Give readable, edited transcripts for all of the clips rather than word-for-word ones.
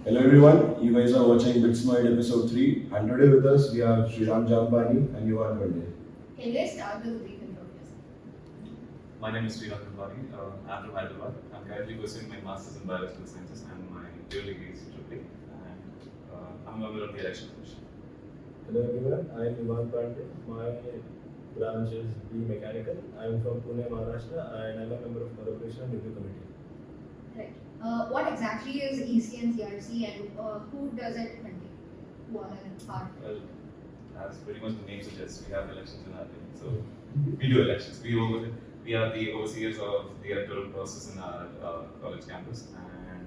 Hello everyone, you guys are watching BITSNOHYD episode 3 and today with us we have Sriram, Jampani and Yuwan Pande. Can you guys start with a brief intro, please? My name is Sriram. I'm from Hyderabad. I'm currently pursuing my Masters in Biological Sciences and my dual degree is AAA. And I'm a member of the election commission. Hello everyone, I am Yuwan Pande. My branch is B Mechanical. I am from Pune, Maharashtra, and I am a member of Corporation and Review Committee. Right. What exactly is EC and CRC and who does it contain? Who are part? Well, as pretty much the name suggests, we have elections in our team. So we do elections. We are the overseers of the electoral process in our college campus, and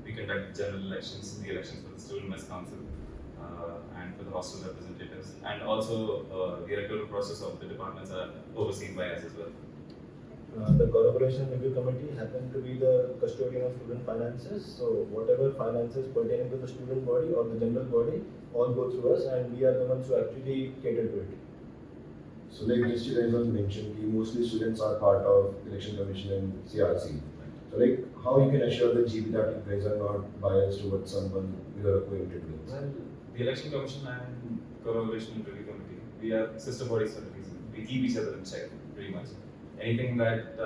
we conduct general elections, the elections for the student mess council, and for the hostel representatives, and also the electoral process of the departments are overseen by us as well. The Corporation Review Committee happen to be the custodian of student finances. So whatever finances pertaining to the student body or the general body all go through us, and we are the ones who actually cater to it. So like just you guys have mentioned, mostly students are part of election commission and CRC. So like how you can assure the GB that you guys are not biased towards someone you are acquainted with? Well, the election commission and corporation review committee, we are sister bodies for a reason. We keep each other in check, pretty much. Anything that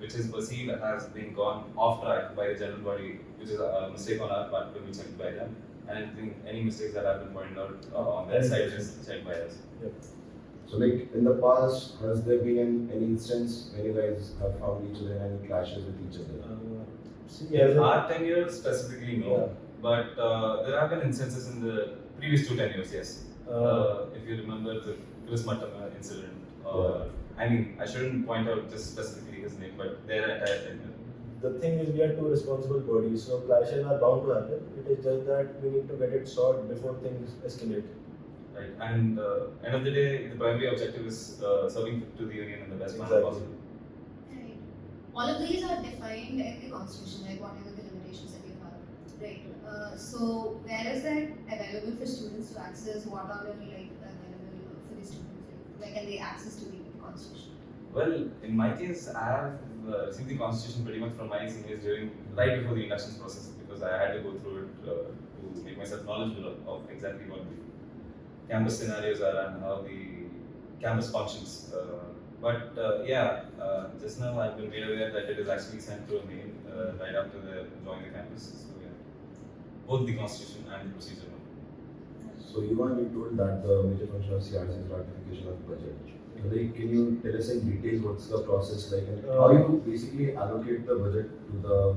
which is perceived as being gone off track by the general body, which is a mistake on our part, will be checked by them. And any mistakes that have been pointed out on their side is checked by us. Yep. So like in the past, has there been any instance when you guys have found each other in any clashes with each other? In our tenure specifically, no. Yeah. But there have been instances in the previous 2 tenures, yes. If you remember the Chris Matama incident, I mean, I shouldn't point out just specifically his name, but their entire tenure. The thing is, we are two responsible bodies, so clashes are bound to happen. It is just that we need to get it solved before things escalate. Right, and end of the day, the primary objective is serving to the union in the best manner possible. Right. All of these are defined in the constitution, like whatever the limitations that you have. Right. So where is that available for students to access? What are the available for the students? Where can they access to the constitution? Well, in my case, I have received the constitution pretty much from my seniors right before the inductions process, because I had to go through it to make myself knowledgeable of exactly what the campus scenarios are and how the campus functions. Just now I've been made aware that it is actually sent through a mail right after they join the campus. So yeah, both the constitution and the procedure. So Yuvan, you told that the major function of CRC is ratification of budget. So like, can you tell us in details what's the process like and how you basically allocate the budget to the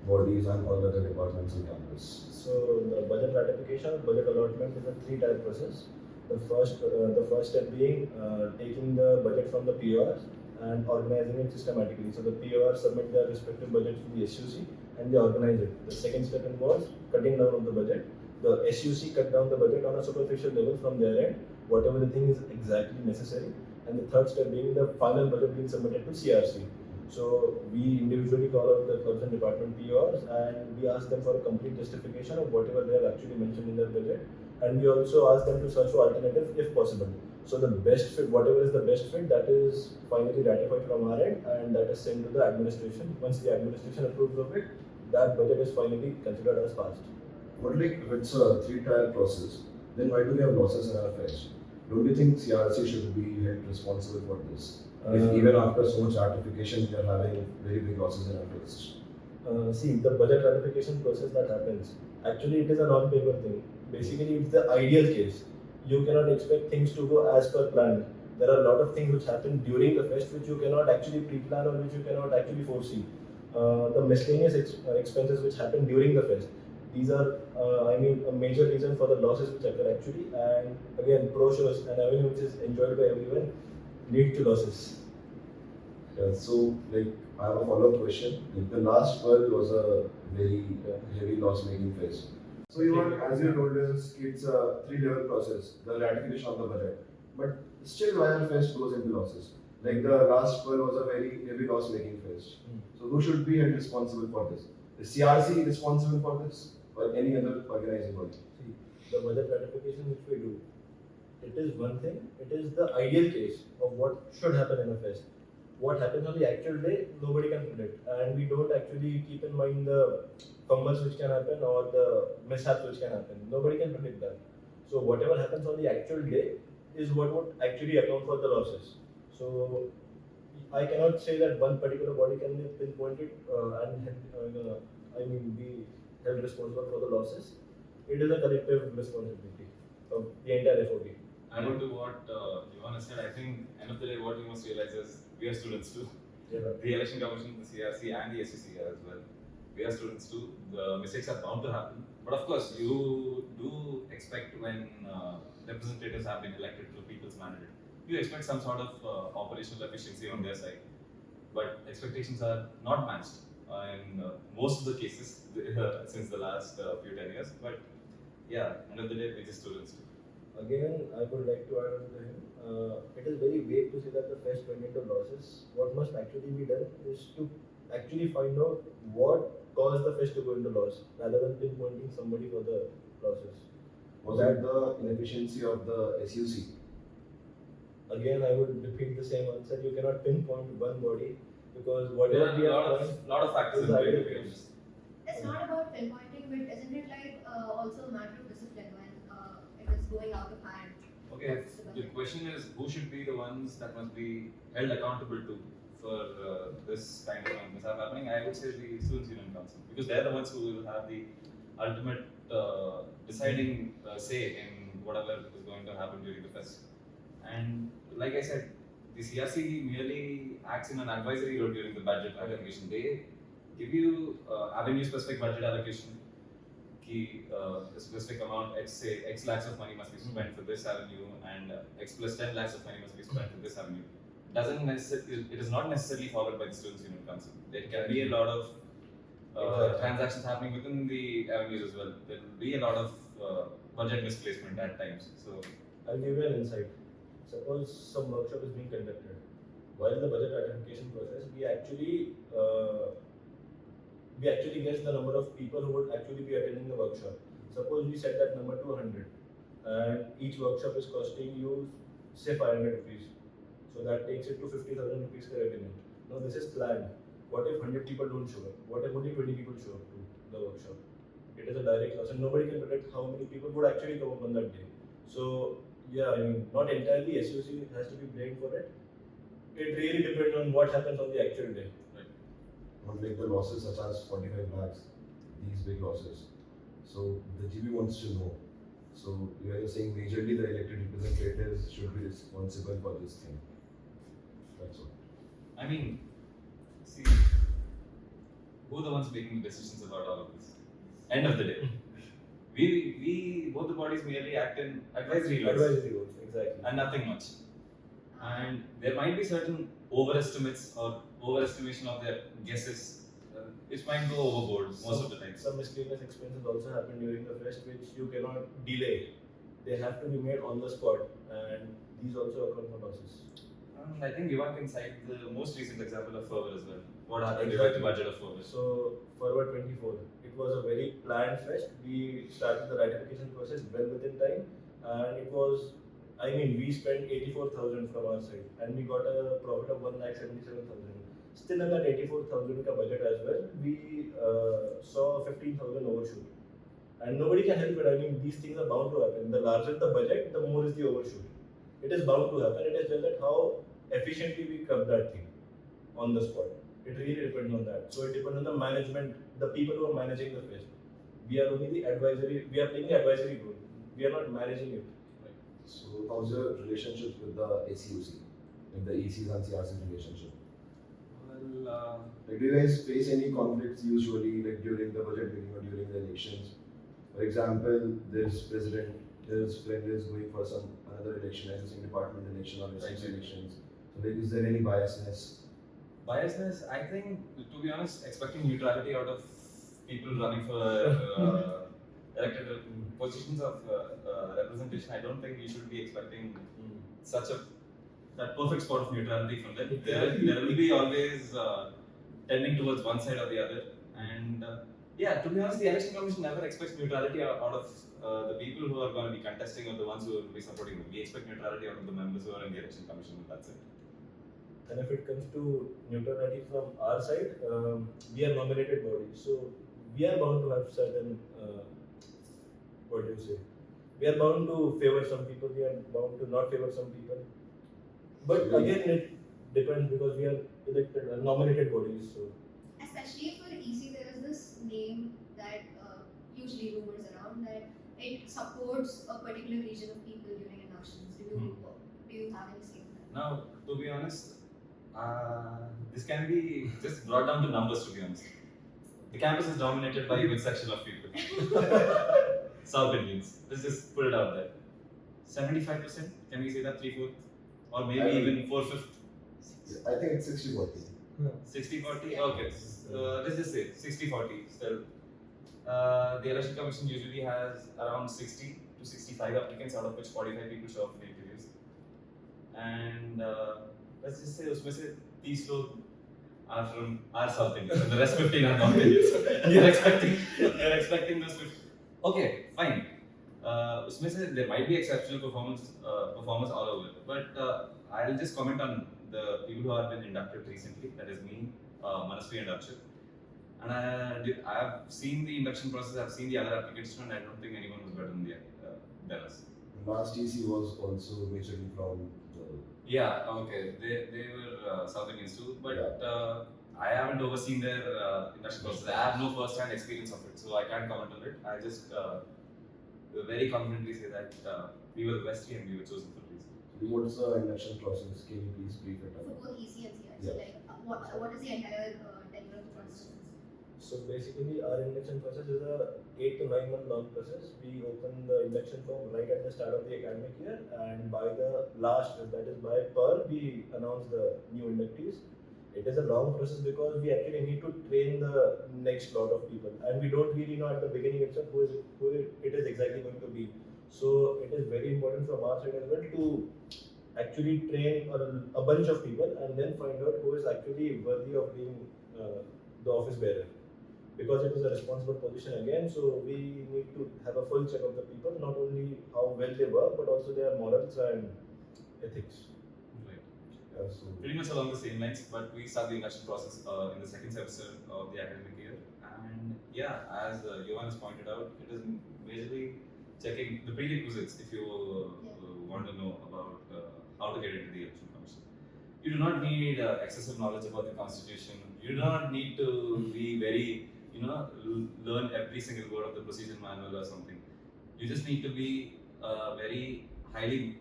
bodies and all the other departments on campus? So the budget ratification, budget allotment is a 3-type process. The first step being taking the budget from the PORs and organizing it systematically. So the PORs submit their respective budget to the SUC and they organize it. The second step involves cutting down of the budget. The SUC cut down the budget on a superficial level from their end, whatever the thing is exactly necessary. And the third step being the final budget being submitted to CRC. So we individually call out the clubs and department PORs and we ask them for a complete justification of whatever they have actually mentioned in their budget. And we also ask them to search for alternatives if possible. So the best fit, whatever is the best fit, that is finally ratified from our end and that is sent to the administration. Once the administration approves of it, that budget is finally considered as passed. But like if it's a 3-tier process, then why do we have losses in our fest? Don't you think CRC should be held responsible for this? If even after so much ratification, we are having very big losses in our fest. See, the budget ratification process that happens, actually it is a non-paper thing. Basically, it's the ideal case. You cannot expect things to go as per plan. There are a lot of things which happen during the fest which you cannot actually pre-plan or which you cannot actually foresee. The miscellaneous expenses which happen during the fest, these are, a major reason for the losses which occur actually. And again, pro shows, an avenue which is enjoyed by everyone, lead to losses. Yeah, so like I have a follow-up question. Like, the last world was a very heavy loss-making phase. So you are, as you told us, it's a 3-level process, the ratification of the budget. But still, why our fest goes into losses? Like the last world was a very heavy loss-making phase. So who should be held responsible for this? Is CRC responsible for this, or any other organizing body? See, the budget ratification which we do, it is one thing. It is the ideal case of what should happen in a fest. what happens on the actual day, nobody can predict, and we don't actually keep in mind the fumbles which can happen or the mishaps which can happen. Nobody can predict that. So whatever happens on the actual day is what would actually account for the losses. So I cannot say that one particular body can be pinpointed be held responsible for the losses. It is a collective responsibility of the entire FOB. Adding to what Yuwan has said, I think end of the day what we must realize is we are students too. Yeah. The election commission, the CRC and the SEC as well. We are students too. The mistakes are bound to happen. But of course, you do expect when representatives have been elected to the people's mandate, you expect some sort of operational efficiency on their side. But expectations are not matched in most of the cases since the last few 10 years. But yeah, end of the day, we're just students too. Again, I would like to add on to him. It is very vague to say that the fest went into losses. What must actually be done is to actually find out what caused the fest to go into loss, rather than pinpointing somebody for the losses. Was that the inefficiency of the SUC? Again, I would repeat the same answer. You cannot pinpoint one body because whatever we There are are a lot of factors is in play, to either be case. honest. It's not about pinpointing, but isn't it like also a matter of discipline when it is going out of hand? Okay, What's the the budget? question is who should be the ones that must be held accountable to for this kind of mishap happening? I would say the Students' Union Council, because they're the ones who will have the ultimate deciding say in whatever is going to happen during the fest. And like I said, the CRC merely acts in an advisory role during the budget allocation. They give you avenue-specific budget allocation. A specific amount, X lakhs of money must be spent for this avenue, and X plus 10 lakhs of money must be spent for this avenue. It is not necessarily followed by the Students' Union Council. There can be a lot of transactions happening within the avenues as well. There will be a lot of budget misplacement at times. So I'll give you an insight. Suppose some workshop is being conducted. While the budget identification process, we actually guess the number of people who would actually be attending the workshop. Suppose we set that number to 100, and each workshop is costing you, say, 500 rupees. So that takes it to 50,000 rupees per revenue. Now this is planned. What if 100 people don't show up? What if only 20 people show up to the workshop? It is a direct loss, and nobody can predict how many people would actually come up on that day. So yeah, not entirely SUC has to be blamed for it. It really depends on what happens on the actual day. Not like the losses such as 45 lakhs, these big losses. So the GB wants to know. So you are saying majorly the elected representatives should be responsible for this thing. That's all. I mean, see, who are the ones making the decisions about all of this? End of the day. We both the bodies merely act in advisory roles Exactly. and nothing much. And there might be certain overestimates or overestimation of their guesses, which might go overboard most of the time. Some miscellaneous expenses also happen during the fest, which you cannot delay. They have to be made on the spot, and these also account for losses. I think Yuwan can cite the most recent example of Fervor as well. What happened with the budget of Fervor? So, Forward 24, it was a very planned fest. We started the ratification process well within time, and it was, we spent 84,000 from our side, and we got a profit of 1,77,000. Still in that 84,000 ka budget as well, we saw 15,000 overshoot. And nobody can help it. These things are bound to happen. The larger the budget, the more is the overshoot. It is bound to happen. It is just that how efficiently we curb that thing on the spot. It really depends on that. So it depends on the management, the people who are managing the fest. We are only the advisory. We are playing the advisory role. We are not managing it. So how's your relationships with the SUC, like the EC's and CRC's relationship? Well, Like, do you guys face any conflicts usually, like during the budget meeting or during the elections? For example, this president, this friend is going for another election, as a department election or SUC elections. So like, is there any biasness? Biasness, I think, to be honest, expecting neutrality out of people running for elected positions of representation, I don't think we should be expecting that perfect spot of neutrality from them. There will be always tending towards one side or the other. And to be honest, the election commission never expects neutrality out of the people who are going to be contesting or the ones who will be supporting them. We expect neutrality out of the members who are in the election commission. That's it. And if it comes to neutrality from our side, we are nominated body, so we are bound to have certain, what do you say? We are bound to favor some people, we are bound to not favor some people. But again, it depends because we are elected, nominated bodies. So Especially for EC, there is this name that usually rumors around that it supports a particular region of people during inductions. Do you have any say in that? Now, to be honest, this can be just brought down to numbers. To be honest, the campus is dominated by a good section of people. South Indians. Let's just put it out there. 75%. Can we say that 3/4, or maybe even 4/5? I think it's 60-40. 60-40. Okay. Let's just say 60-40. Still, the election commission usually has around 60 to 65 applicants, out of which 45 people show up for the interviews. And let's just say उसमें से 30 लोग are from our South Indians, and the rest 15 are North Indians. You're expecting those 15. Okay, fine. उसमें से there might be exceptional performers all over, but I'll just comment on the people who have been inducted recently. That is me, Manasvi and Archit. And I have seen the induction process. I've seen the other applicants, and I don't think anyone was better than us. Last EC was also majorly from the. Yeah, okay. They were South Indians too, but I haven't overseen their induction process. I have no first-hand experience of it, so I can't comment on it. I just very confidently say that we were the best team and we were chosen for this. What's the induction process? Can you please brief it For up? both EC and CRC, Yeah. like what is the entire tenure of the process? So basically, our induction process is a 8 to 9 month long process. We open the induction form right at the start of the academic year, and by the last, that is by Pearl, we announce the new inductees. It is a long process because we actually need to train the next lot of people, and we don't really know at the beginning itself who it is exactly going to be. So it is very important from our side as well to actually train a bunch of people and then find out who is actually worthy of being the office bearer. Because it is a responsible position again, so we need to have a full check of the people, not only how well they work, but also their morals and ethics. Right. So Pretty much along the same lines, but we start the induction process in the second semester of the academic year. And yeah, as Yuwan has pointed out, it is majorly checking the prerequisites if you want to know about how to get into the election commission. You do not need excessive knowledge about the constitution. You do not need to be very, learn every single word of the procedure manual or something. You just need to be very highly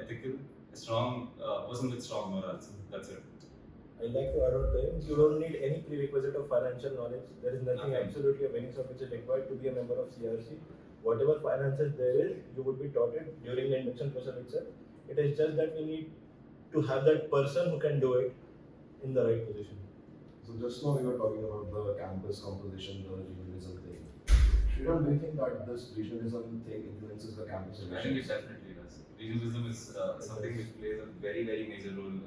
ethical, a strong person with strong morals. That's it. I'd like to add on to him, you don't need any prerequisite of financial knowledge. There is nothing Nothing. absolutely of any sort which is required to be a member of CRC. Whatever finances there is, you would be taught it during the induction process itself. It is just that we need to have that person who can do it in the right position. So just now we were talking about the campus composition, the regionalism thing. Sriram, do you think that this regionalism thing influences the campus I think it elections? definitely does. Regionalism is something which plays a very, very major role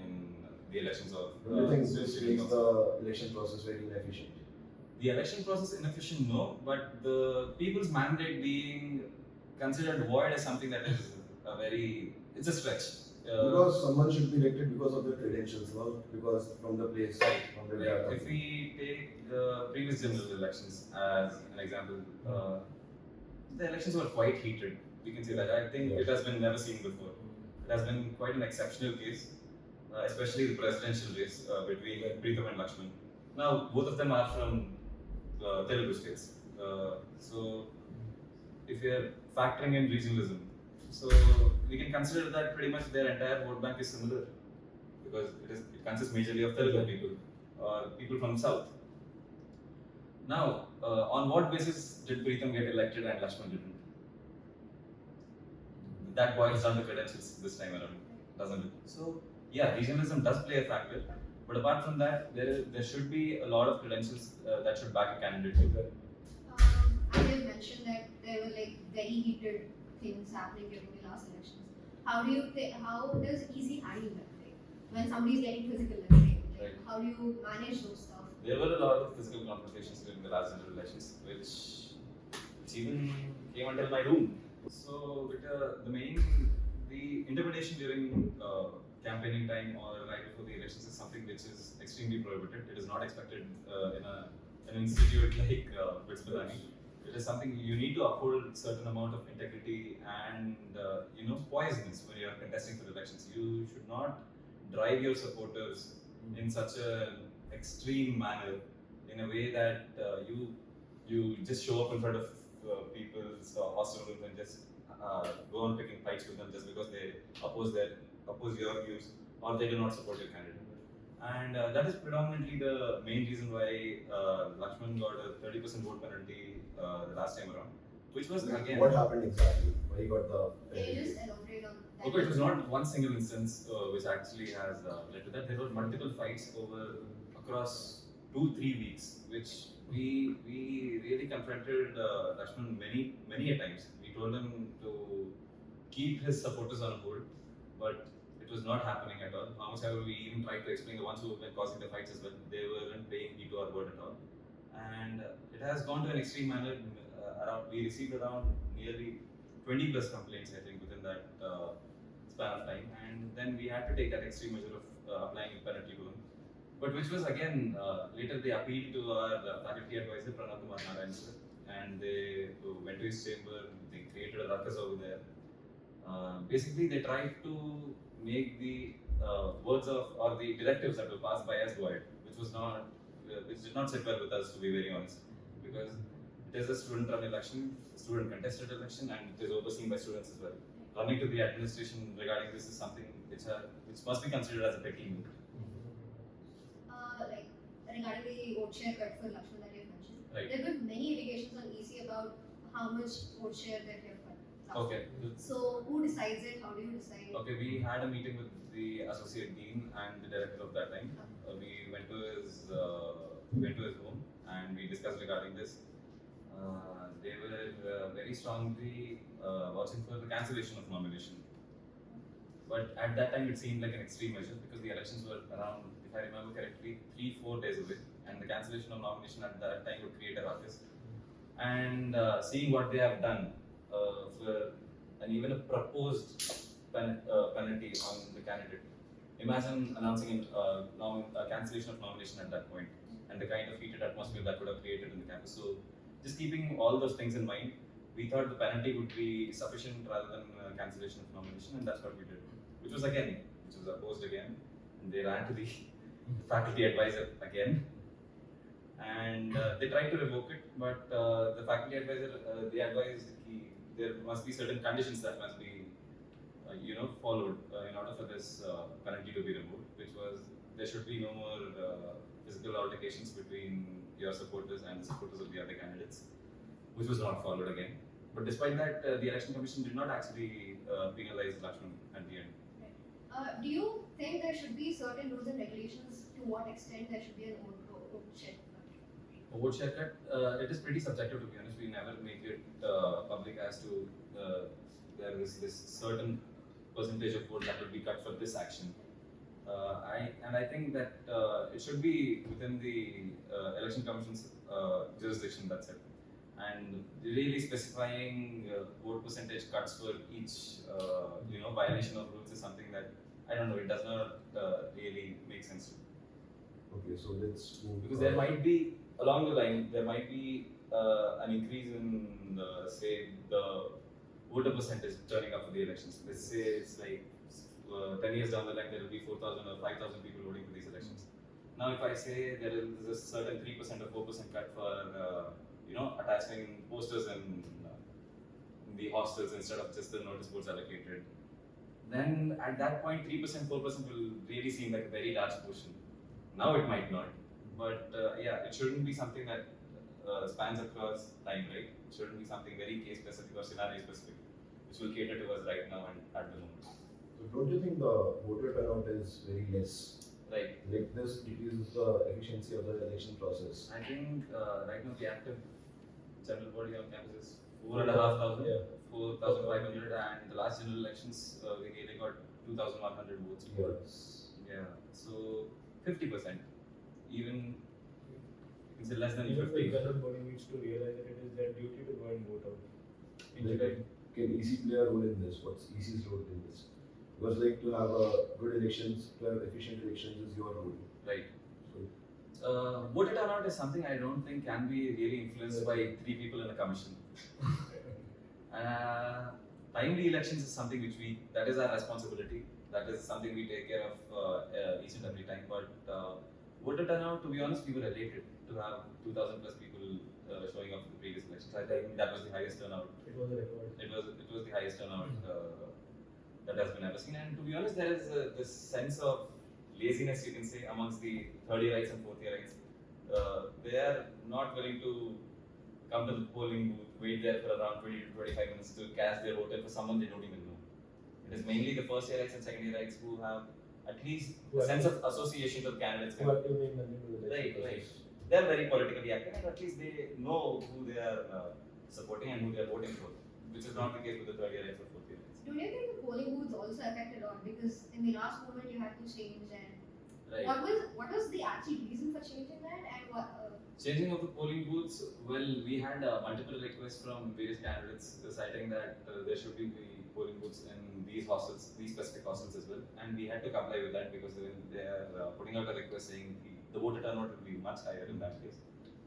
in the elections of. Do you think this student makes council. the election process very inefficient? The election process inefficient, no, but the people's mandate being considered void is something that is it's a stretch. Because someone should be elected because of their credentials, not because from the place, from the Like if we take the previous general elections as an example, the elections were quite heated. We can say that. I think it has been never seen before. It has been quite an exceptional case, especially the presidential race between Preetham and Lakshman. Now, both of them are from Telugu states. So, if we are factoring in regionalism, so we can consider that pretty much their entire vote bank is similar because it consists majorly of Telugu people or people from South. Now, on what basis did Preetham get elected and Lakshman didn't? That boils down to credentials this time around, doesn't it? So, yeah, regionalism does play a factor, but apart from that, there should be a lot of credentials that should back a candidate. As you mentioned that there were like very heated things happening during the last elections. How does EC handle that? Like, when somebody is getting physical, let's say, like, Right. how do you manage those stuff? There were a lot of physical confrontations during the last general elections, which even came until my room. So, the interpretation during campaigning time or right before the elections is something which is extremely prohibited. It is not expected in an institute like BITSNOHYD. It is something you need to uphold certain amount of integrity and poisonous when you are contesting for elections. You should not drive your supporters in such an extreme manner, in a way that you just show up in front of people's hostel rooms and just go on picking fights with them just because they oppose your views or they do not support your candidate. And that is predominantly the main reason why Lakshman got a 30% vote penalty the last time around, which was again. What happened exactly? Why he got the Can you penalty? just elaborate on that? Okay, it was not one single instance which actually has led to that. There were multiple fights across 2-3 weeks, which we really confronted Lakshman many a times. We told him to keep his supporters on hold, but it was not happening at all. How much ever we even tried to explain, the ones who have been causing the fights as well, they weren't paying heed to our word at all. And it has gone to an extreme manner. We received around nearly 20 plus complaints, I think, within that span of time. And then we had to take that extreme measure of applying a penalty to him. But which was again, later they appealed to our faculty advisor, Pranav Kumar Narayan sir, and they went to his chamber, they created a ruckus over there. Basically, they tried to make the words of or the directives that were passed by us void, which did not sit well with us, to be very honest, because it is a student-run election, student contested election, and it is overseen by students as well. Running to the administration regarding this is something which must be considered as a petty move. Like regarding the vote share cut for Lakshman that you have mentioned, Right. there were many allegations on EC about how much vote share that you have cut. last Okay. time. So who decides it? How do you decide? Okay, we had a meeting with the associate dean and the director of that time. We went to his home and we discussed regarding this. They were very strongly vouching for the cancellation of nomination. But at that time, it seemed like an extreme measure because the elections were around, if I remember correctly, 3-4 days away, and the cancellation of nomination at that time would create a ruckus. And seeing what they have done and even a proposed penalty on the candidate. Imagine announcing a cancellation of nomination at that point, and the kind of heated atmosphere that would have created in the campus. So, just keeping all those things in mind, we thought the penalty would be sufficient rather than cancellation of nomination, and that's what we did. Which was opposed again, and they ran to the faculty advisor again, and they tried to revoke it, but the faculty advisor they advised there must be certain conditions that must be followed in order for this penalty to be removed, which was there should be no more physical altercations between your supporters and the supporters of the other candidates, which was not followed again. But despite that, the election commission did not actually penalize Lakshman at the end. Do you think there should be certain rules and regulations to what extent there should be an vote share? A vote share cut, it is pretty subjective, to be honest. We never make it public as to there is this certain percentage of vote that will be cut for this action. I think that it should be within the election commission's jurisdiction. That's it. And really specifying vote percentage cuts for each violation of rules is something that I don't know. It does not really make sense to me. Okay, so let's move. Because there might be, along the line, there might be an increase in, say, the voter percentage turning up for the elections. Let's say it's like 10 years down the line, there will be 4,000 or 5,000 people voting for these elections. Now, if I say there is a certain 3% or 4% cut for, attaching posters in the hostels instead of just the notice boards allocated, then at that point, 3%, 4% will really seem like a very large portion. Now it might not, but it shouldn't be something that spans across time, right? It shouldn't be something very case specific or scenario specific, which will cater to us right now and at the moment. So don't you think the voter turnout is very less? Right. Like this decreases the efficiency of the election process. I think right now the active general body on campus is 4,500, Yeah. 4,500, and the last general elections we nearly got 2,100 votes. Yes. Yeah. So 50%, even it's less than Even the 50. general body needs to realize that it is their duty to go and vote out. Like, can EC play a role in this? What's EC's role in this? Because like to have a good elections, to have efficient elections is your role. Right. So Voter turnout is something I don't think can be really influenced by 3 people in a commission. Timely elections is something which that is our responsibility. That is something we take care of each and every time. But voter turnout, to be honest, we were elated to have 2,000 plus people showing up for the previous elections. I think that was the highest turnout. It was a record. It was the highest turnout that has been ever seen. And to be honest, there is this sense of laziness, you can say, amongst the third yearites and fourth yearites. They are not willing to come to the polling booth, wait there for around 20 to 25 minutes to cast their vote for someone they don't even know. It is mainly the first yearites and second yearites who have at least a sense of association with candidates. Who actively in the new election Right. process. They are very politically active and at least they know who they are supporting and who they are voting for, which is not the case with the third yearites or fourth yearites. Don't you think the polling booths also affected on, because in the last moment you had to change, and Right. what was the actual reason for changing that, and what? Changing of the polling booths, well, we had multiple requests from various candidates citing that there should be the polling booths in these hostels, these specific hostels as well, and we had to comply with that because they are putting out a request saying the voter turnout will be much higher in that case.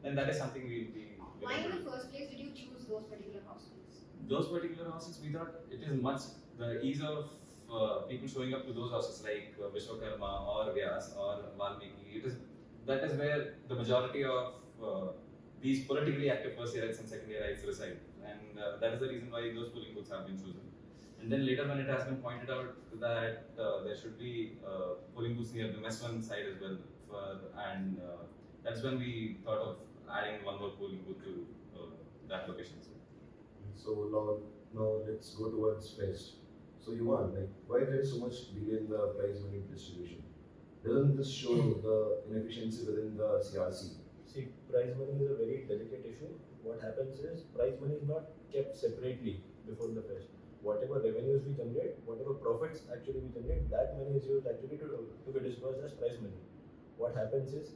Then that is something we will be. Why in the first place did you choose those particular hostels? Those particular hostels, we thought it is much the ease of people showing up to those hostels like Vishwakarma or Vyas or Valmiki. That is where the majority of these politically active first yearites and second yearites reside, and that is the reason why those polling booths have been chosen. And then later, when it has been pointed out that there should be polling booths near the mess one side as well, and that's when we thought of adding one more polling booth to that location as well. So now let's go towards Fest. So Yuwan, like why there is so much delay in the prize money distribution? Doesn't this show the inefficiency within the CRC? See, prize money is a very delicate issue. What happens is prize money is not kept separately before the fest. Whatever revenues we generate, whatever profits actually we generate, that money is used actually to be disbursed as prize money. What happens is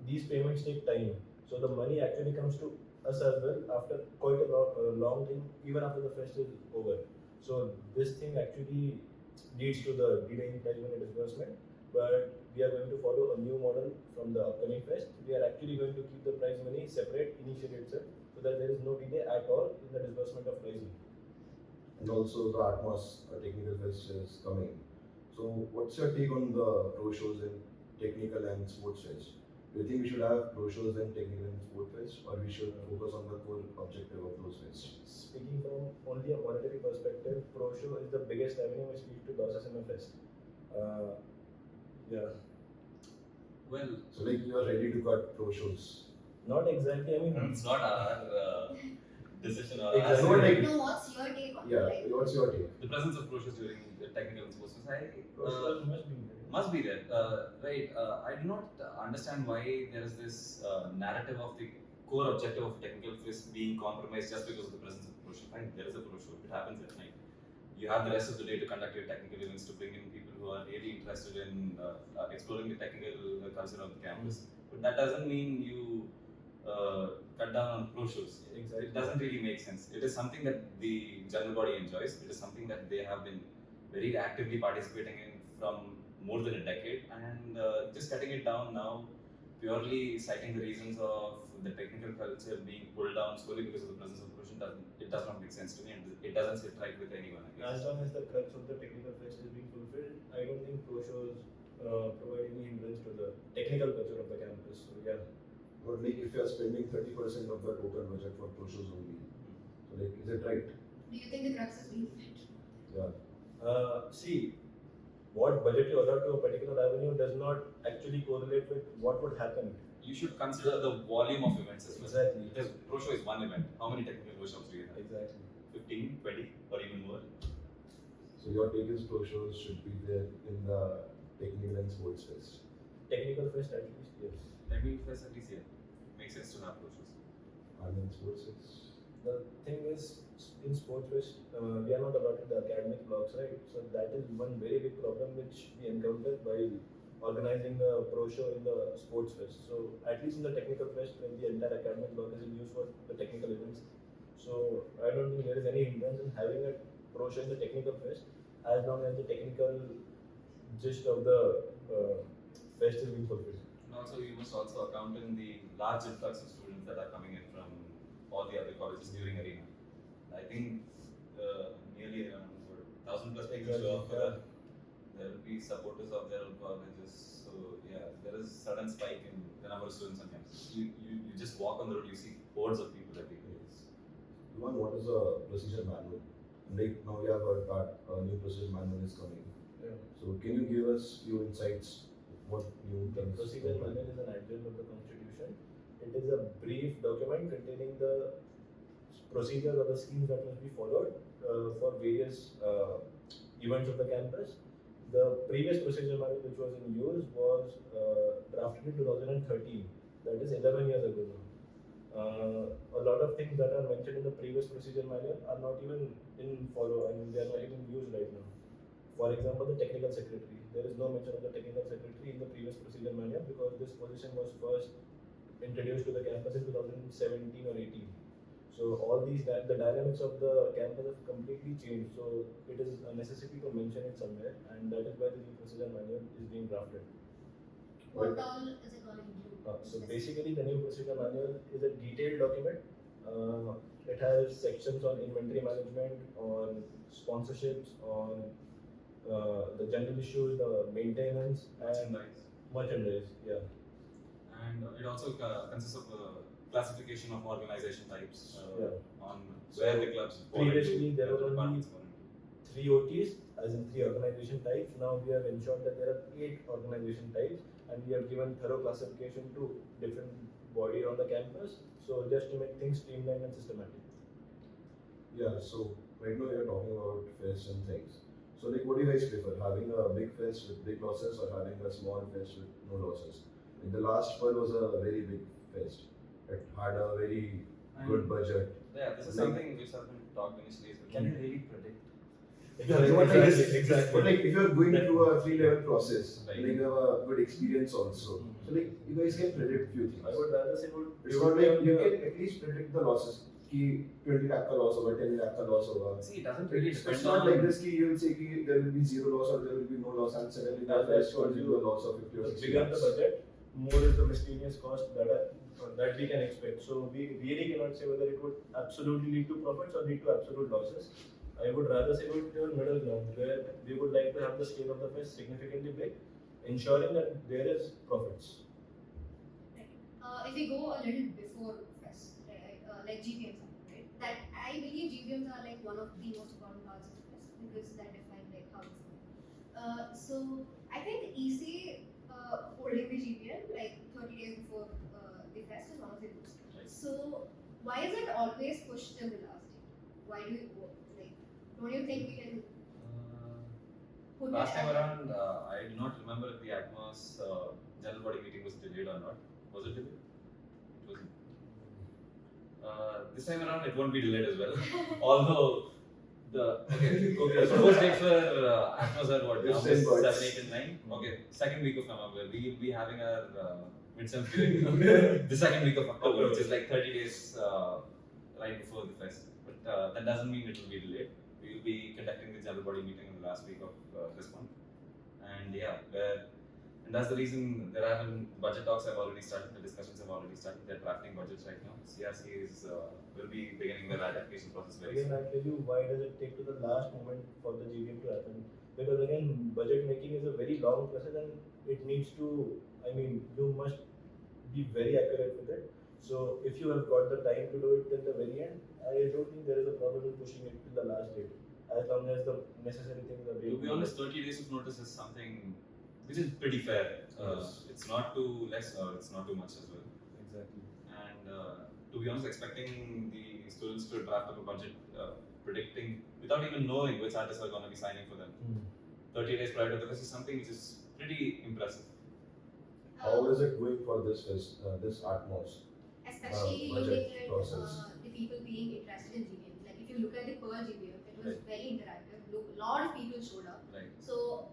these payments take time, so the money actually comes to us as well after quite a long time, even after the fest is over. So this thing actually leads to the delay in prize money disbursement. But we are going to follow a new model from the upcoming fest. We are actually going to keep the prize money separate initially itself, so that there is no delay at all in the disbursement of prize money. And also the Atmos technical fest is coming. So what's your take on the pro shows in technical and sports fest? Do you think we should have pro shows in technical and sports fest, or we should focus on the core objective of those fests? Speaking from only a monetary perspective, pro show is the biggest avenue which leads to losses in a fest. Yeah. Well, So like you are ready to cut pro shows. Not exactly. I mean, it's not our decision or Exactly. No, like, No, what's your take on yeah, it? Like, what's your take? the presence of pro shows during the technical and sports society pro shows must be there. must be there. Right. I do not understand why there is this narrative of the core objective of technical fest being compromised just because of the presence of pro show. Fine, there is a pro show. It happens at night. You have the rest of the day to conduct your technical events, to bring in people who are really interested in exploring the technical culture of the campus. But that doesn't mean you cut down on pro shows. Exactly. It doesn't really make sense. It is something that the general body enjoys. It is something that they have been very actively participating in from more than a decade, and just cutting it down now, purely citing the reasons of the technical culture being pulled down solely because of the presence of pollution, does not make sense to me, and it doesn't sit right with anyone. I guess. As long as the crux of the technical fest is being fulfilled, I don't think pro shows provide any hindrance to the technical culture of the campus. So yeah. Or like if you are spending 30% of the total budget for pro shows only. So like is it right? do you think the crux is being met? Yeah. See, what budget you allot to a particular avenue does not actually correlate with what would happen. You should consider the volume of events as well. Exactly. Because pro show is one event. How many technical workshops do you have? Exactly. 15, 20, or even more? So your take is pro shows should be there in the technical and sports fest. Technical fest at least, yes. Technical fest at least, yeah. Makes sense to have pro shows. And in sports fest. The thing is, in sports fest, we are not allotted the academic blocks, right? So that is one very big problem which we encountered while organizing the pro show in the sports fest. So at least in the technical fest, when the entire academic block is used for the technical events. So I don't think there is any hindrance in having a pro show in the technical fest. as long as the technical gist of the fest is being fulfilled. And also, you must also account in the large influx of students that are coming in from all the other colleges during arena. I think nearly around 1,000 plus people show up for that. There will be supporters of their own colleges. So yeah, there is a sudden spike in the number of students on campus. You just walk on the road, you see hordes of people every day. Yuwan, what is a procedure manual? Like now we have heard that a new procedure manual is coming. Yeah. So can you give us few insights? What new things? Procedure manual is an adjunct of the Constitution. It is a brief document containing the procedures or the schemes that must be followed for various events of the campus. The previous procedure manual which was in use was drafted in 2013, that is 11 years ago now. A lot of things that are mentioned in the previous procedure manual are not even in follow, I mean they are not even used right now. For example, the technical secretary. There is no mention of the technical secretary in the previous procedure manual because this position was first introduced to the campus in 2017 or 18. So all these, the dynamics of the campus have completely changed. So it is a necessity to mention it somewhere, and that is why the new procedure manual is being drafted. What all is it going to include? So basically, the new procedure manual is a detailed document. It has sections on inventory management, on sponsorships, on the general issues, the maintenance, and merchandise. Yeah. And it also consists of classification of organization types on where the clubs. Previously, there were only 3 OTs, as in 3 organization types. Now we have ensured that there are 8 organization types, and we have given thorough classification to different bodies on the campus. So just to make things streamlined and systematic. Yeah. So right now we are talking about fests and things. So like, what do you guys prefer? Having a big fest with big losses or having a small fest with no losses? Like the last one was a very big fest. It had a very good budget. Yeah, this is something which has been talked initially. Can you really predict? Exactly. But like if you're going through a 3-level process, Right. like you have a good experience also. So like you guys can predict few things. I would rather say It's not like you can at least predict the losses. कि 20 lakh का loss होगा, 10 lakh का loss होगा. See, it doesn't really depend It's not on. like this कि you will say कि there will be 0 loss or there will be no loss and suddenly that fest turns into a loss of 50 or the 60 bigger the lakhs. budget, more is the miscellaneous cost that we can expect. So we really cannot say whether it would absolutely lead to profits or lead to absolute losses. I would rather say we would do a middle ground where we would like to have the scale of the fest significantly big, ensuring that there is profits. If we go a little before fest, right, like GPMs, right? That I believe GPMs are like one of the most important parts of the fest because that define like how it's going. So I think the EC holding the GPM like 30 days before the fest is one of the rules. Right. So why is it always pushed till the last day? Why do we go like? Don't you think we can put Last it time at- around, I do not remember if the Atmos general body meeting was delayed or not. Was it delayed? It wasn't. This time around, it won't be delayed as well. Although the proposed date for Atmos are what? It's November 10 7, 8, and 9. Okay, second week of November. We will be having our midterms during the second week of October, which is like 30 days right before the fest. But that doesn't mean it will be delayed. We will be conducting the general body meeting in the last week of this month. And yeah, and that's the reason there have been budget talks have already started, the discussions have already started, they're drafting budgets right now. CRC will be beginning the ratification process very Again, soon. I'll tell you why does it take to the last moment for the GPM to happen? Because again, budget making is a very long process and it needs to, I mean, you must be very accurate with it. So if you have got the time to do it till the very end, I don't think there is a problem in pushing it to the last date, as long as the necessary things are being. To be honest, 30 days of notice is something which is pretty fair. Yes. It's not too less or it's not too much as well. Exactly. And to be honest, expecting the students to draft up a budget predicting without even knowing which artists are going to be signing for them 30 days prior to the fest is something which is pretty impressive. How is it going for this fest, this Atmos? Especially budget looking at process. the people being interested in GPM. Like if you look at the per GPM, it was Right. very interactive. A lot of people showed up. Right. So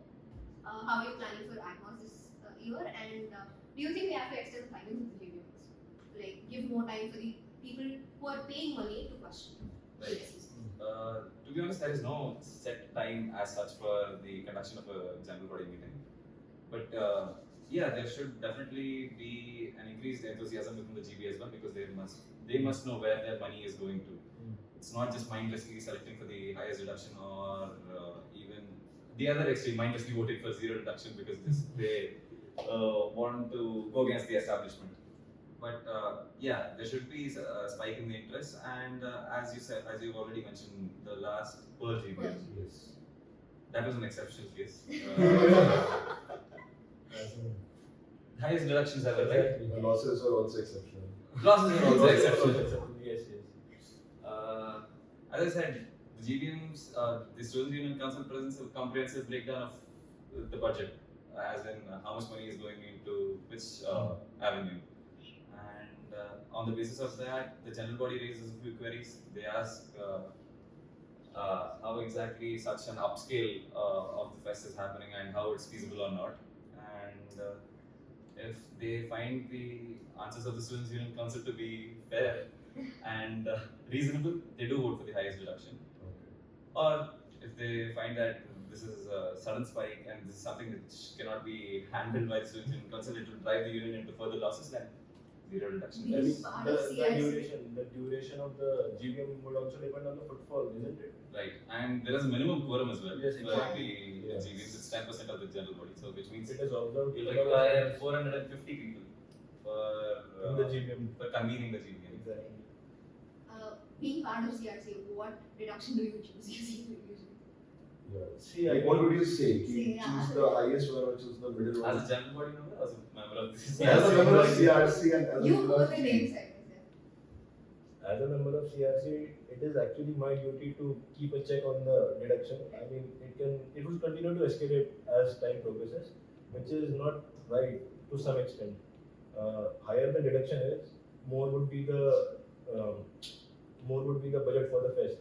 how are you planning for Atmos this year? And do you think we have to extend the finals of the GPMs? Like give more time for the people who are paying money to question. Right. Yes. To be honest, there is no set time as such for the conduction of a general body meeting. But yeah, there should definitely be an increased enthusiasm within the GB as well, because they must know where their money is going to. It's not just mindlessly selecting for the highest deduction, or even the other extreme, mindlessly voting for zero deduction because they want to go against the establishment. But yeah, there should be a spike in the interest, and as you said, as you've already mentioned, the last per GB, Yes. that was an exceptional case. As in- Highest deductions ever, right? Exactly. The losses are also exceptional. Losses are also exceptional. Yes, yes. As I said, the GBMs, the Student Union Council presents a comprehensive breakdown of the budget, as in how much money is going into which avenue. And on the basis of that, the general body raises a few queries. They ask how exactly such an upscale of the fest is happening and how it's feasible or not. And if they find the answers of the Students' Union Council to be fair and reasonable, they do vote for the highest deduction. Okay. Or if they find that this is a sudden spike and this is something which cannot be handled by the Students' Union Council, it will drive the union into further losses, then zero deduction. Being I mean, part of the CRC. duration of the GBM would also depend on the footfall, isn't it? Right, and there is a minimum quorum as well Yes, for exactly. the GBs. It's 10% of the general body, so which means It is observed you'll require 450 people for in the GBM. for convening the GBM. Exactly. Being part of CRC, what deduction do you choose usually? Yeah. See, Like, what would you say? You See, yeah. choose the highest one or choose the middle one? As a general body member, as a member of the As a member of CRC and as a You member go of the GB. name side. As a member of CRC, it is actually my duty to keep a check on the deduction. I mean, it will continue to escalate as time progresses, which is not right to some extent. Higher the deduction is, more would be the budget for the fest.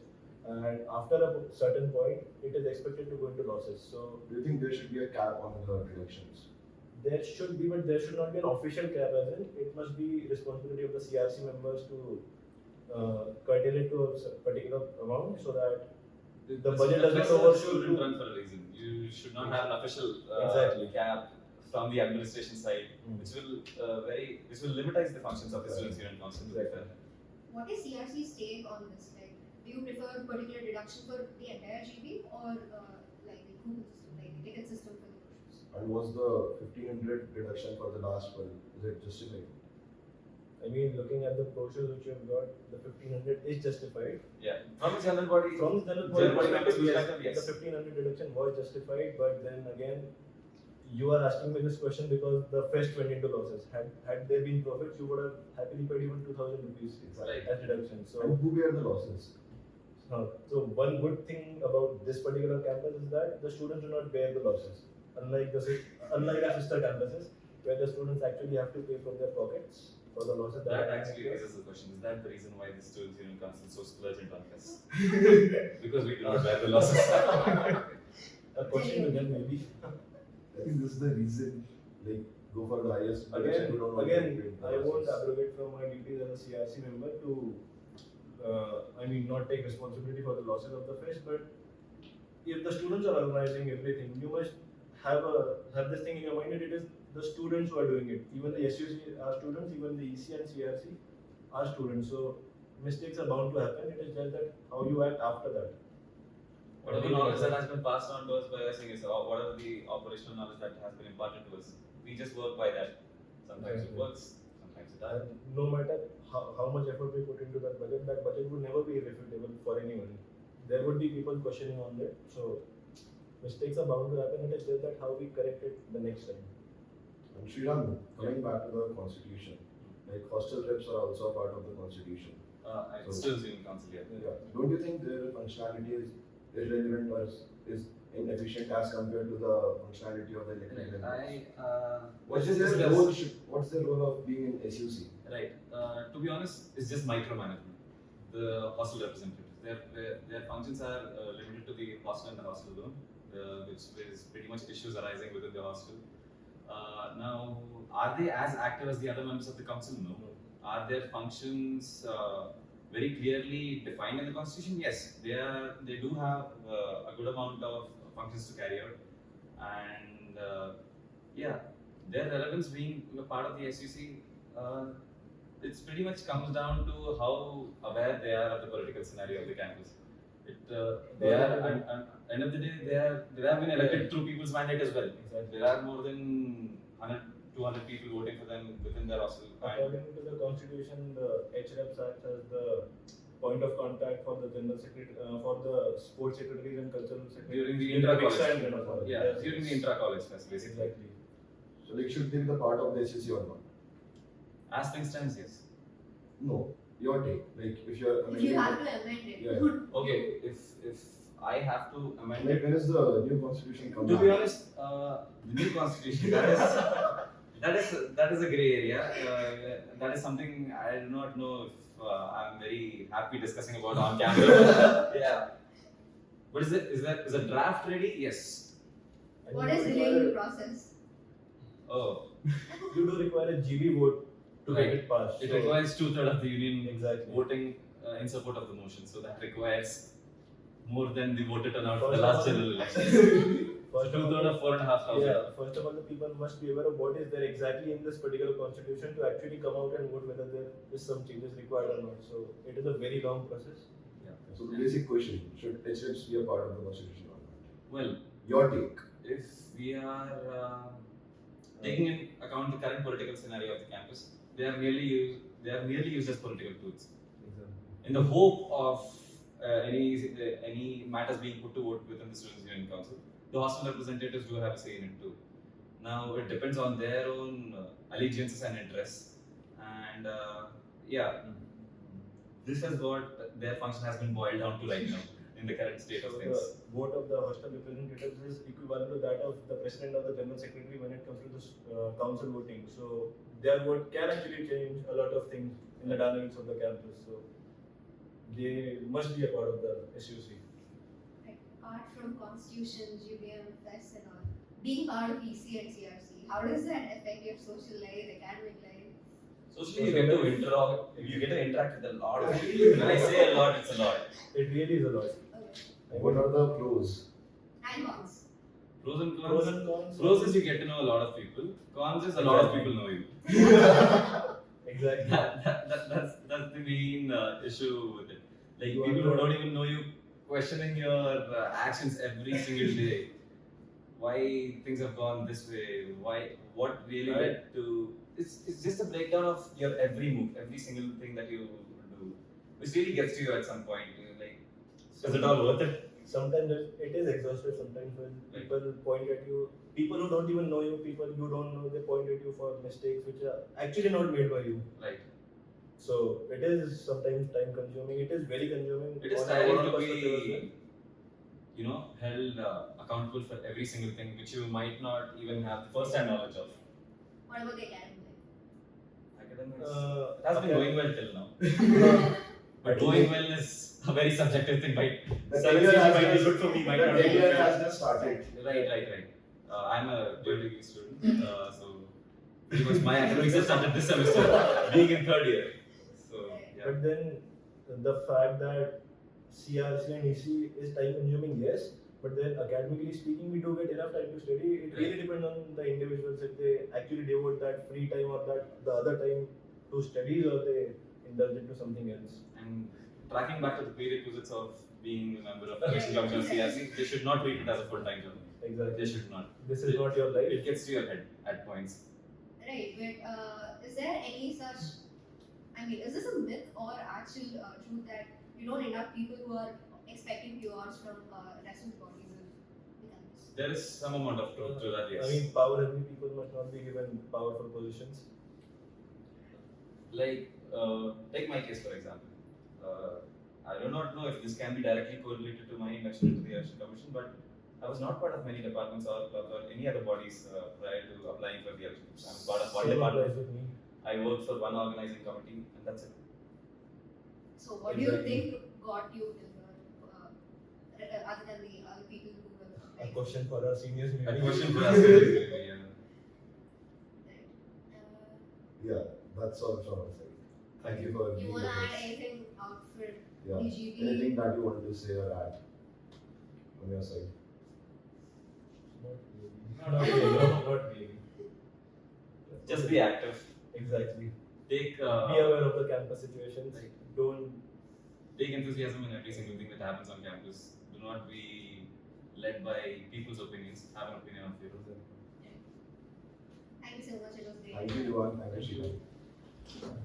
And after a certain point, it is expected to go into losses. So Do you think there should be a cap on the deductions? there should be, but there should not be an official cap as in. It must be responsibility of the CRC members to curtail it to a particular amount so that the budget does not overshoot. Shouldn't run for a reason. You should not have an official Exactly. cap from the administration side, Mm. which will limitize the functions of the Students' Union Council. To be Exactly. fair. What is CRC's take on this? Like, do you prefer a particular deduction for the entire GB or like the coupon system, like the ticket system for the groceries? And was the 1500 deduction for the last one, is it justified? I mean, looking at the brochures which you have got, the 1500 is justified. Yeah, from the general body. From the general General body members' perspective, perspective, yes. the 1500 deduction was justified, but then again, you are asking me this question because the fest went into losses. Had there been profits, you would have happily paid even 2000 rupees Right. as deduction. So, And who bear the losses? so one good thing about this particular campus is that the students do not bear the losses, unlike our sister campuses, where the students actually have to pay from their pockets for the losses That are actually incurred. raises the question: is that the reason why the Students' Union Council is so splurgent on this? Because we do not bear the losses. A question to them maybe. I think this is the reason, like, go for the highest deduction, you don't want to Again, pay the I won't losses. abrogate from my duties as a CRC member to, not take responsibility for the losses of the fest. But if the students are organizing everything, you must have this thing in your mind that it is the students who are doing it. Even the SUC are students, even the EC and CRC are students. So mistakes are bound to happen. It is just that how you act after that. Whatever knowledge that has been passed on to us by us is whatever the operational knowledge that has been imparted to us, we just work by that. Sometimes it Exactly. works, sometimes it doesn't. And no matter how much effort we put into that budget would never be irrefutable for anyone. There would be people questioning on it. So mistakes are bound to happen. It is just that how we correct it the next time. And Sriram, coming back to the constitution, like hostel reps are also a part of the constitution. And Students' Union Council, yeah. Yeah. Don't you think their functionality is irrelevant or is inefficient as compared to the functionality of the elected members? What's their role of being in SUC? Right. To be honest, it's just micromanagement. The hostel representatives, their functions are limited to the hostel and the hostel room, which is pretty much issues arising within the hostel. Now, are they as active as the other members of the council? No. Are their functions very clearly defined in the constitution, yes, they do have a good amount of functions to carry out, and yeah, their relevance being a part of the SUC, it's pretty much comes down to how aware they are of the political scenario of the campus. They are, and end of the day, they have been elected through people's mandate as well. Exactly. There are more than 100, 200 people voting for them within their hostel. According to the constitution, the HREPs act as the point of contact for the general secretary, for the sports secretaries and cultural secretaries During the intra-college, college. yeah, Yes, during yes. the intra-college fest, basically. Exactly. So like should they be the part of the SEC or not? As things stands, yes. No, your take. Like if you're If you have to amend it. Yeah. Okay, if I have to amend like it, when is the new constitution coming? to be honest, the new constitution that is a grey area. That is something I do not know if I'm very happy discussing about on camera. Yeah. But is a draft ready? Yes. And What you is do delaying the require- process? Oh, You do require a GB vote to Right. get it passed. it So- requires 2/3 of the union Exactly. voting in support of the motion. So that requires more than the voter turnout for First the of last all- general election. First of 2/3 all, of 4,500. yeah, first of all, the people must be aware of what is there exactly in this particular constitution to actually come out and vote whether there is some changes required or not. So it is a very long process. So the basic question: should HREPs be a part of the constitution or not? Well, Your take. if we are taking in account the current political scenario of the campus, they are merely used as political tools in the hope of any matters being put to vote within the Students' Union Council. The hostel representatives do have a say in it too. Now it depends on their own allegiances and interests, and yeah, this is what their function has been boiled down to right now in the current state of So things. the vote of the hostel representatives is equivalent to that of the president or the general secretary when it comes to this council voting. So their vote can actually change a lot of things in the dynamics of the campus. So they must be a part of the SUC. Like, apart from constitution, GBM, FES and all, being part of EC and CRC, how does that affect your social life, academic life? Socially, you get to interact with a lot of people. When I say a lot, it's a lot. It really is a lot. Okay. What are the pros? And cons. Pros and cons. Pros and cons. Pros is you get to know a lot of people. Cons is a lot of people know you. Exactly. That's the main issue with it. Like You people are who don't even know you, questioning your actions every single day. Why things have gone this way? What really Right. led to? It's just a breakdown of your every move, every single thing that you do, which really gets to you at some point. You're like, is it all worth it? Sometimes it is exhaustive. Sometimes when people point at you, people who don't even know you, people you don't know, they point at you for mistakes which are actually not made by you. Right. So it is sometimes time consuming. It is very consuming. It is on tiring our to perspective as well. be, held accountable for every single thing which you might not even have first-hand knowledge of. What about the academic life? Academics. Uh, It has been okay. going well till now. But going well is a very subjective thing. The Some career things has might be just- good for me, might The not be good career for has you. just started. Right. I'm a dual degree student, so pretty much my academics have started this semester, being in third year. So yeah. But then the fact that CRC and EC is time consuming, yes. But then academically speaking, we do get enough time to study. It really depends on the individuals if they actually devote that free time or that the other time to studies or they indulge into something else. And tracking back to the prerequisites of being a member of the Election Commission of CRC, they should not treat it as a full-time job. Exactly. They should not. This is not your life. It gets to your head at points. Right, but is there any such, is this a myth or actual truth that you don't enough people who are expecting PRs from rest of the bodies of the campus? There is some amount of truth to that, yes. I mean, power hungry people must not be given powerful positions. Like, take my case for example. I do not know if this can be directly correlated to my induction into the Election Commission, but I was not part of many departments or clubs or any other bodies prior to applying for the election. I was part of one Same department. applies with me. I worked for one organizing committee, and that's it. So what do you Exactly. think got you to the, other than the other people who were A like, question for our seniors maybe. A question for us. Yeah. right. Yeah, that's all from our side. Thank you for You being want with to add us. anything out for Yeah. BGP? Anything that you want to say or add on your side? Not really. Just be active. Exactly. Take Be aware of the campus situations. Right. Don't. take enthusiasm in every single thing that happens on campus. Do not be led by people's opinions. Have an opinion of your own. Thank you so much. It was great. Thank you, Yuwan. Thank you, Sriram.